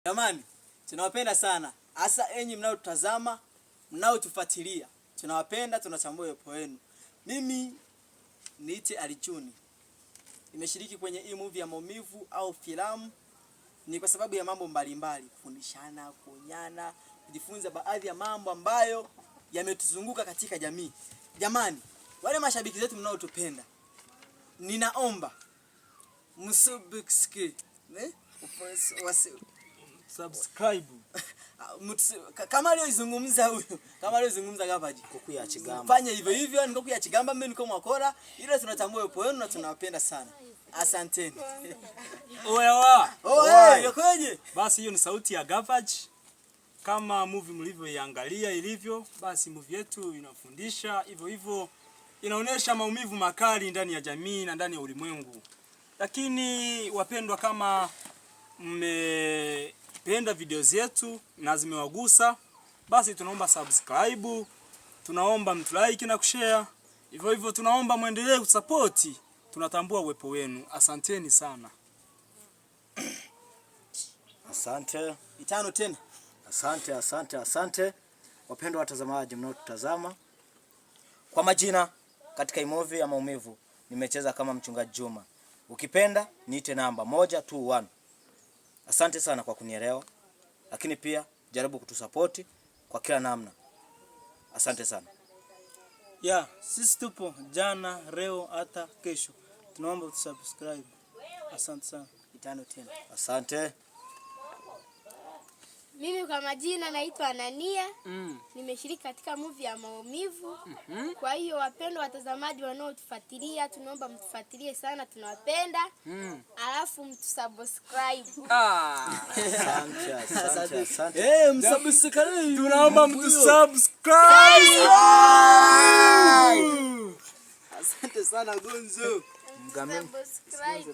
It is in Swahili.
Jamani, tunawapenda sana. Hasa enyi mnaotutazama, mnaotufuatilia. Tunawapenda, tunatambua uwepo wenu. Mimi niite Alichuni. Nimeshiriki kwenye hii movie ya maumivu au filamu ni kwa sababu ya mambo mbalimbali, kufundishana, kuonyana, kujifunza baadhi ya mambo ambayo yametuzunguka katika jamii. Jamani, wale mashabiki zetu mnaotupenda, ninaomba msubscribe, subscribe kama aliyozungumza huyo, kama aliyozungumza Gavaji, Kokuya Chigamba. fanya hivyo hivyo, niko kuya Chigamba, mimi niko Mwakora, ila tunatambua uwepo wenu na tunawapenda sana. Asanteni. Oya, Yokoje? basi hiyo ni sauti ya Gavaji. Kama movie mlivyoiangalia ilivyo, basi movie yetu inafundisha hivyo hivyo, inaonesha maumivu makali ndani ya jamii na ndani ya ulimwengu. Lakini wapendwa, kama mmependa video zetu na zimewagusa, basi tunaomba subscribe, tunaomba mtulike na kushare. Hivyo hivyo tunaomba muendelee kusupport. Tunatambua uwepo wenu. Asanteni sana. Asante. Itano tena. Asante. Wapendwa watazamaji mnaotutazama. Kwa majina katika movie ya maumivu nimecheza kama mchungaji Juma. Ukipenda niite namba 121. Asante sana kwa kunielewa. Lakini pia jaribu kutusupport kwa kila namna. Asante sana. Sisi tupo jana, leo hata kesho. Tunaomba usubscribe. Asante sana. Itano tena. Asante. Mimi kwa majina naitwa Anania. Nimeshiriki katika movie ya maumivu. Kwa hiyo wapendwa watazamaji wanaotufuatilia, tunaomba mtufuatilie sana, tunawapenda. Alafu mtusubscribe. Asante. Msubscribe. Tunaomba mtusubscribe. Asante sana Gonzo. Mtusubscribe.